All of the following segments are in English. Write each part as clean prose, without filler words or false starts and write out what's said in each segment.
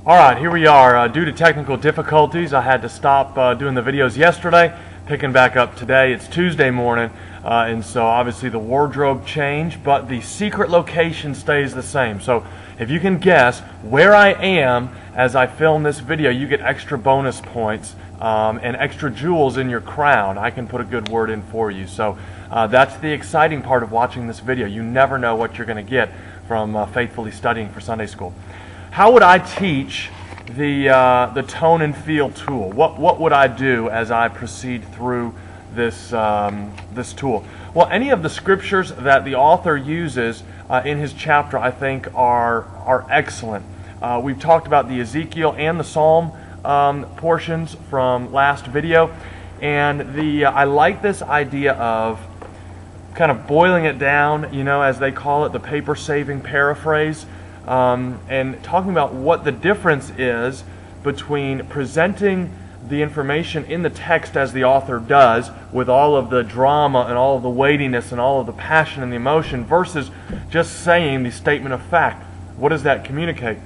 Alright, here we are. Due to technical difficulties, I had to stop doing the videos yesterday, picking back up today. It's Tuesday morning, and so obviously the wardrobe changed, but the secret location stays the same. So if you can guess where I am as I film this video, you get extra bonus points and extra jewels in your crown. I can put a good word in for you. So that's the exciting part of watching this video. You never know what you're going to get from faithfully studying for Sunday school. How would I teach the tone and feel tool? What would I do as I proceed through this this tool? Well, any of the scriptures that the author uses in his chapter, I think, are excellent. We've talked about the Ezekiel and the Psalm portions from last video, and I like this idea of kind of boiling it down, you know, as they call it, the paper-saving paraphrase. And talking about what the difference is between presenting the information in the text as the author does, with all of the drama and all of the weightiness and all of the passion and the emotion, versus just saying the statement of fact. What does that communicate?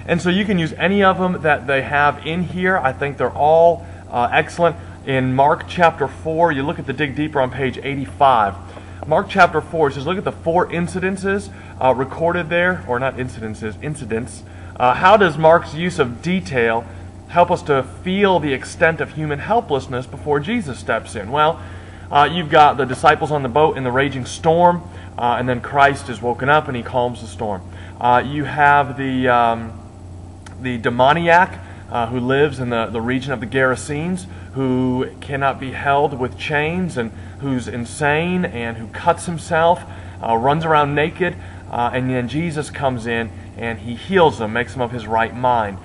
And so you can use any of them that they have in here. I think they're all excellent. In Mark chapter 4, you look at the Dig Deeper on page 85. Mark chapter 4 says, look at the 4 incidences recorded there, or not incidences, incidents. How does Mark's use of detail help us to feel the extent of human helplessness before Jesus steps in? Well, you've got the disciples on the boat in the raging storm, and then Christ is woken up and he calms the storm. You have the demoniac who lives in the region of the Gerasenes, who cannot be held with chains, and who's insane, and who cuts himself, runs around naked, and then Jesus comes in and he heals him, makes him of his right mind.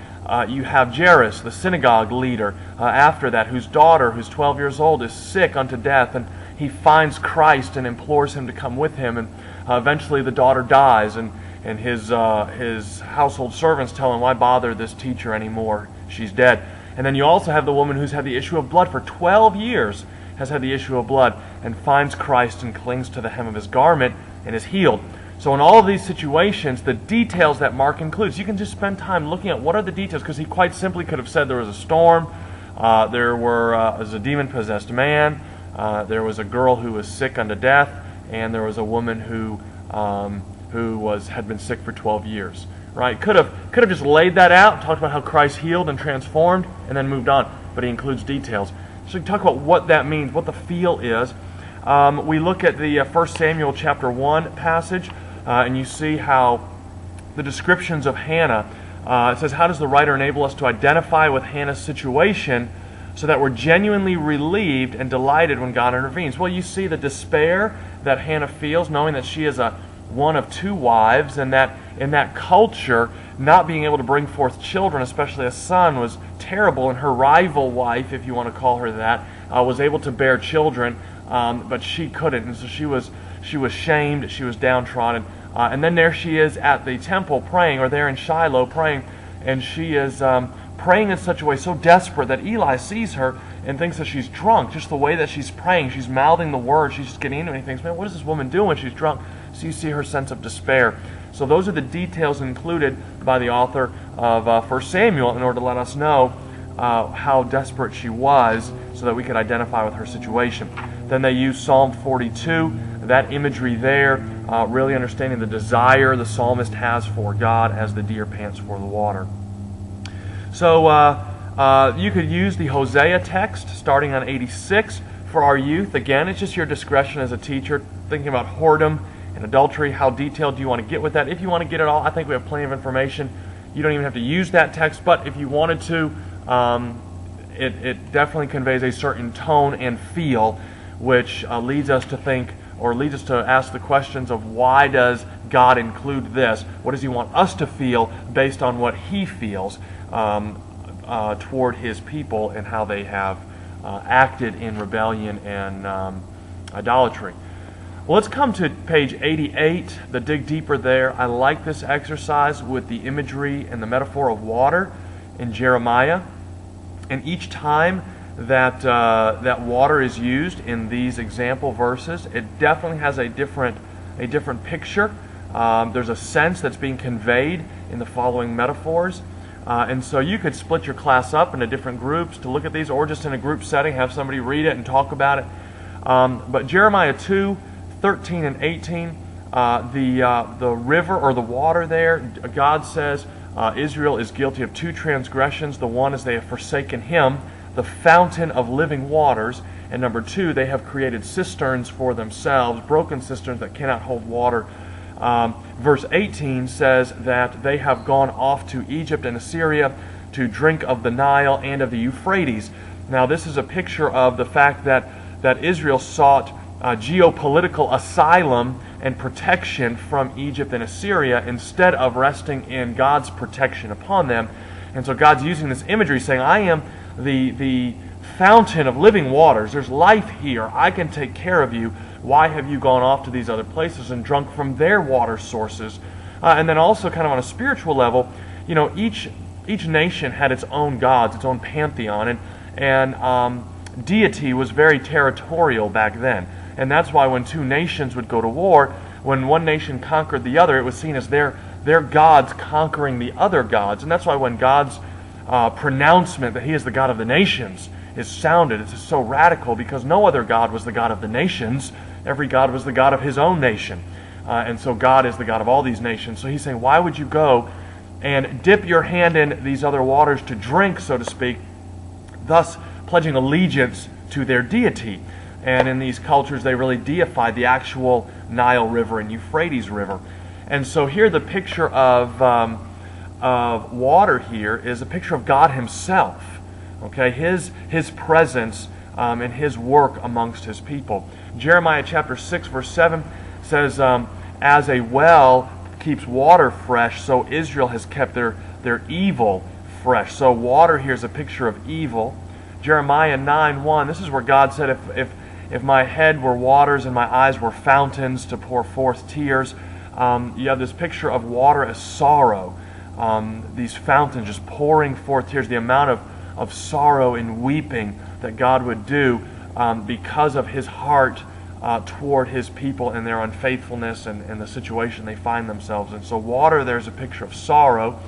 You have Jairus, the synagogue leader, after that, whose daughter, who's 12 years old, is sick unto death, and he finds Christ and implores him to come with him, and eventually the daughter dies, and his household servants tell him, why bother this teacher anymore? She's dead. And then you also have the woman who's had the issue of blood for 12 years, has had the issue of blood, and finds Christ and clings to the hem of his garment and is healed. So in all of these situations, the details that Mark includes, you can just spend time looking at what are the details, because he quite simply could have said there was a storm, there was a demon-possessed man, there was a girl who was sick unto death, and there was a woman who had been sick for 12 years. Right? Could have just laid that out, talked about how Christ healed and transformed, and then moved on. But he includes details. So we talk about what that means, what the feel is. We look at the 1 Samuel chapter 1 passage, and you see how the descriptions of Hannah, it says, how does the writer enable us to identify with Hannah's situation so that we're genuinely relieved and delighted when God intervenes? Well, you see the despair that Hannah feels, knowing that she is one of 2 wives, and that in that culture, not being able to bring forth children, especially a son, was terrible, and her rival wife, if you want to call her that, was able to bear children, but she couldn't, and so she was shamed, she was downtrodden, and then there she is at the temple praying, or there in Shiloh praying, and she is praying in such a way so desperate that Eli sees her and thinks that she's drunk. Just the way that she's praying, she's mouthing the words, she's just getting into it, and he thinks, man, what is this woman doing when she's drunk? So you see her sense of despair. So those are the details included by the author of 1 Samuel in order to let us know how desperate she was so that we could identify with her situation. Then they use Psalm 42, that imagery there, really understanding the desire the psalmist has for God as the deer pants for the water. So you could use the Hosea text starting on 86 for our youth. Again, it's just your discretion as a teacher, thinking about whoredom and adultery. How detailed do you want to get with that? If you want to get it all, I think we have plenty of information. You don't even have to use that text, but if you wanted to, it definitely conveys a certain tone and feel, which leads us to think, or leads us to ask the questions of why does God include this? What does he want us to feel based on what he feels toward his people and how they have acted in rebellion and idolatry? Well, let's come to page 88, the Dig Deeper there. I like this exercise with the imagery and the metaphor of water in Jeremiah. And each time that that water is used in these example verses, it definitely has a different picture. There's a sense that's being conveyed in the following metaphors. And so you could split your class up into different groups to look at these, or just in a group setting, have somebody read it and talk about it. But Jeremiah 2:13 and 18, the river or the water there, God says Israel is guilty of two transgressions. The one is they have forsaken Him, the fountain of living waters, and number two, they have created cisterns for themselves, broken cisterns that cannot hold water. Verse 18 says that they have gone off to Egypt and Assyria to drink of the Nile and of the Euphrates. Now this is a picture of the fact that Israel sought geopolitical asylum and protection from Egypt and Assyria instead of resting in God's protection upon them. And so God's using this imagery saying, I am the fountain of living waters. There's life here. I can take care of you. Why have you gone off to these other places and drunk from their water sources? And then also kind of on a spiritual level, each nation had its own gods, its own pantheon, and deity was very territorial back then. And that's why when two nations would go to war, when one nation conquered the other, it was seen as their gods conquering the other gods. And that's why when God's pronouncement that He is the God of the nations is sounded, it's so radical, because no other God was the God of the nations. Every God was the God of His own nation. And so God is the God of all these nations. So He's saying, why would you go and dip your hand in these other waters to drink, so to speak, thus pledging allegiance to their deity? And in these cultures, they really deified the actual Nile River and Euphrates River. And so here the picture of water here is a picture of God Himself. Okay, His presence and His work amongst His people. Jeremiah chapter 6 verse 7 says, as a well keeps water fresh, so Israel has kept their evil fresh. So water here is a picture of evil. Jeremiah 9:1, this is where God said, if my head were waters and my eyes were fountains to pour forth tears. You have this picture of water as sorrow. These fountains just pouring forth tears. The amount of sorrow and weeping that God would do because of His heart toward His people and their unfaithfulness and the situation they find themselves in. So water, there's a picture of sorrow.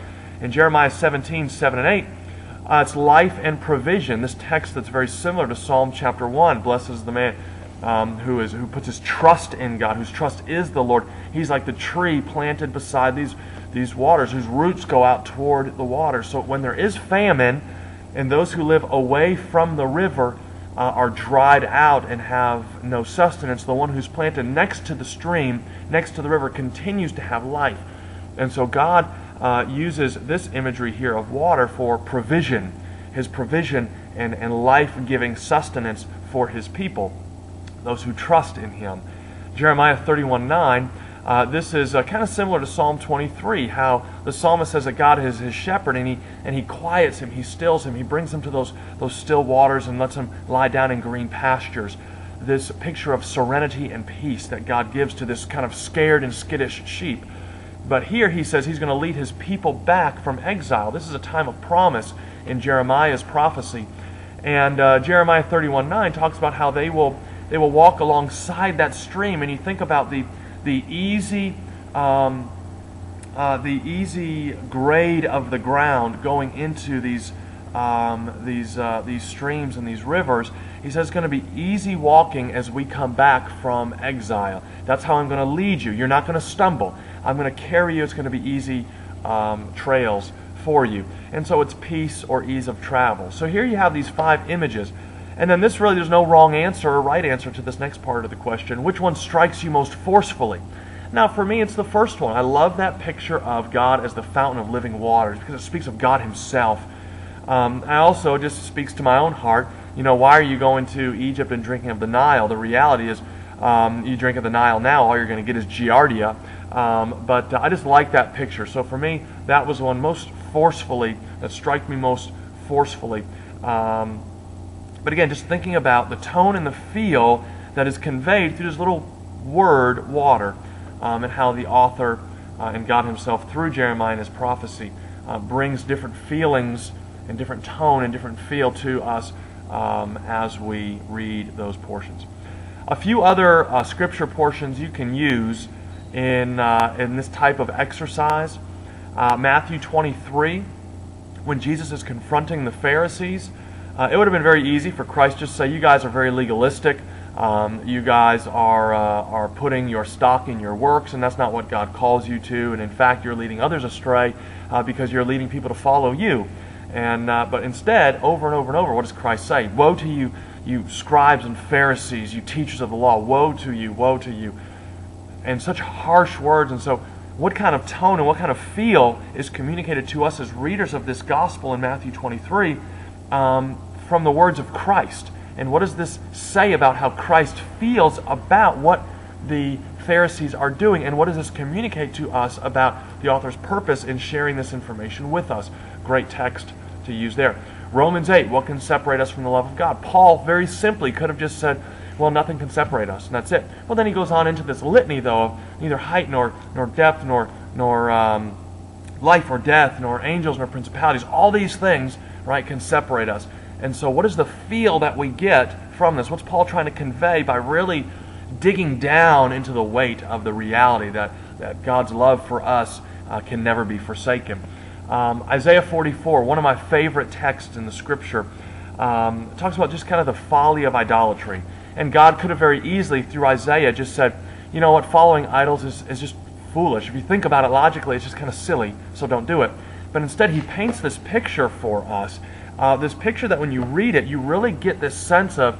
In Jeremiah 17:7 and 8, it's life and provision. This text that's very similar to Psalm chapter 1. Blessed is the man who puts his trust in God, whose trust is the Lord. He's like the tree planted beside these waters, whose roots go out toward the water. So when there is famine, and those who live away from the river are dried out and have no sustenance, the one who's planted next to the stream, next to the river, continues to have life. And so God uses this imagery here of water for provision, His provision and life-giving sustenance for His people, those who trust in Him. Jeremiah 31:9, this is kind of similar to Psalm 23, how the psalmist says that God is his shepherd, and he quiets him, He stills him, He brings him to those still waters and lets him lie down in green pastures. This picture of serenity and peace that God gives to this kind of scared and skittish sheep. But here He says He's going to lead His people back from exile. This is a time of promise in Jeremiah's prophecy. And Jeremiah 31:9 talks about how they will walk alongside that stream. And you think about the easy grade of the ground going into these streams and these rivers. He says it's going to be easy walking as we come back from exile. That's how I'm going to lead you. You're not going to stumble. I'm going to carry you. It's going to be easy trails for you. And so it's peace or ease of travel. So here you have these 5 images. And then this really, there's no wrong answer or right answer to this next part of the question. Which one strikes you most forcefully? Now for me, it's the first one. I love that picture of God as the fountain of living waters because it speaks of God Himself. I also, just speaks to my own heart. Why are you going to Egypt and drinking of the Nile? The reality is, you drink of the Nile now, all you're going to get is giardia. But I just like that picture. So for me, that was the one that struck me most forcefully. But again, just thinking about the tone and the feel that is conveyed through this little word, water, and how the author and God Himself, through Jeremiah and his prophecy, brings different feelings and different tone and different feel to us as we read those portions. A few other scripture portions you can use in this type of exercise. Matthew 23, when Jesus is confronting the Pharisees, it would have been very easy for Christ just to say, you guys are very legalistic. You guys are putting your stock in your works, and that's not what God calls you to. And in fact, you're leading others astray because you're leading people to follow you. But instead, over and over and over, what does Christ say? Woe to you, you scribes and Pharisees, you teachers of the law. Woe to you, woe to you. And such harsh words. And so what kind of tone and what kind of feel is communicated to us as readers of this gospel in Matthew 23 from the words of Christ? And what does this say about how Christ feels about what the Pharisees are doing? And what does this communicate to us about the author's purpose in sharing this information with us? Great text to use there. Romans 8, what can separate us from the love of God? Paul very simply could have just said, well, nothing can separate us, and that's it. Well, then he goes on into this litany, though, of neither height nor depth nor life or death nor angels nor principalities. All these things, right, can separate us. And so what is the feel that we get from this? What's Paul trying to convey by really digging down into the weight of the reality that God's love for us can never be forsaken? Isaiah 44, one of my favorite texts in the Scripture, talks about just kind of the folly of idolatry. And God could have very easily, through Isaiah, just said, you know what, following idols is just foolish. If you think about it logically, it's just kind of silly, so don't do it. But instead, he paints this picture for us. This picture that when you read it, you really get this sense of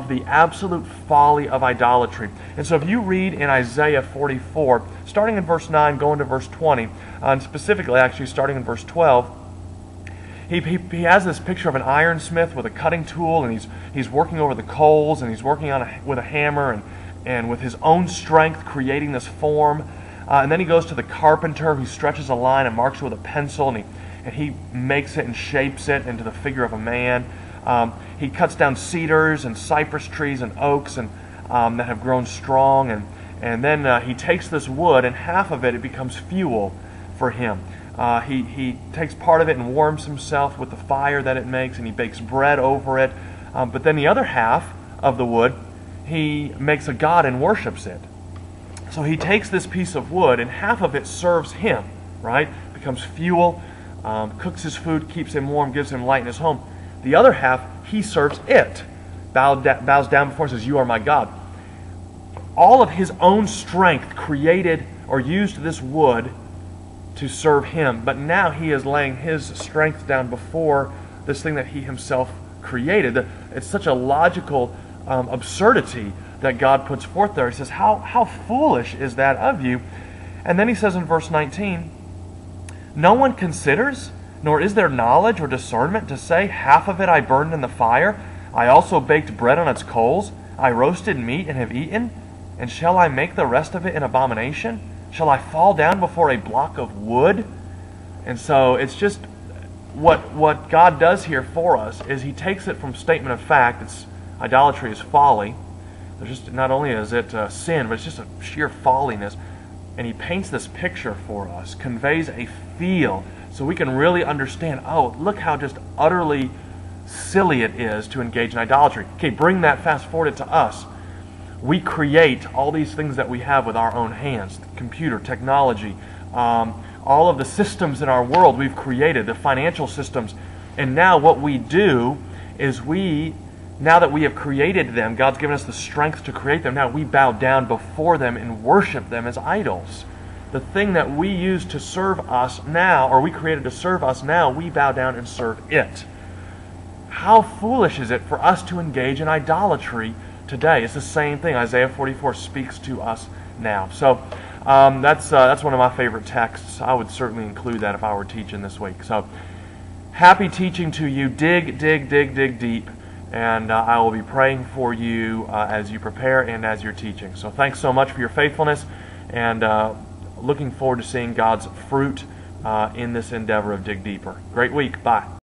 the absolute folly of idolatry. And so if you read in Isaiah 44, starting in verse 9, going to verse 20, and specifically actually starting in verse 12, he has this picture of an ironsmith with a cutting tool, and he's working over the coals, and he's working with a hammer, and with his own strength creating this form. And then he goes to the carpenter who stretches a line and marks it with a pencil, and he makes it and shapes it into the figure of a man. He cuts down cedars and cypress trees and oaks and that have grown strong, and then he takes this wood, and half of it becomes fuel for him. He takes part of it and warms himself with the fire that it makes, and he bakes bread over it. But then the other half of the wood, he makes a god and worships it. So he takes this piece of wood, and half of it serves him, right? Becomes fuel, cooks his food, keeps him warm, gives him light in his home. The other half, he serves it, bows down before it, says, you are my God. All of his own strength created or used this wood to serve him, but now he is laying his strength down before this thing that he himself created. It's such a logical absurdity that God puts forth there. He says, how foolish is that of you? And then he says in verse 19, no one considers, nor is there knowledge or discernment to say, half of it I burned in the fire, I also baked bread on its coals, I roasted meat and have eaten, and shall I make the rest of it an abomination? Shall I fall down before a block of wood? And so it's just what God does here for us is he takes it from statement of fact. It's idolatry is folly. There's just not only is it sin, but it's just a sheer folliness. And he paints this picture for us, conveys a feel, so we can really understand, oh, look how just utterly silly it is to engage in idolatry. Okay, bring that fast forward to us. We create all these things that we have with our own hands, computer, technology, all of the systems in our world we've created, the financial systems. And now what we do is now that we have created them, God's given us the strength to create them, now we bow down before them and worship them as idols. The thing that we use to serve us now, or we created to serve us now, we bow down and serve it. How foolish is it for us to engage in idolatry today? It's the same thing. Isaiah 44 speaks to us now. So that's one of my favorite texts. I would certainly include that if I were teaching this week. So happy teaching to you. Dig deep. And I will be praying for you as you prepare and as you're teaching. So thanks so much for your faithfulness, and looking forward to seeing God's fruit in this endeavor of Dig Deeper. Great week. Bye.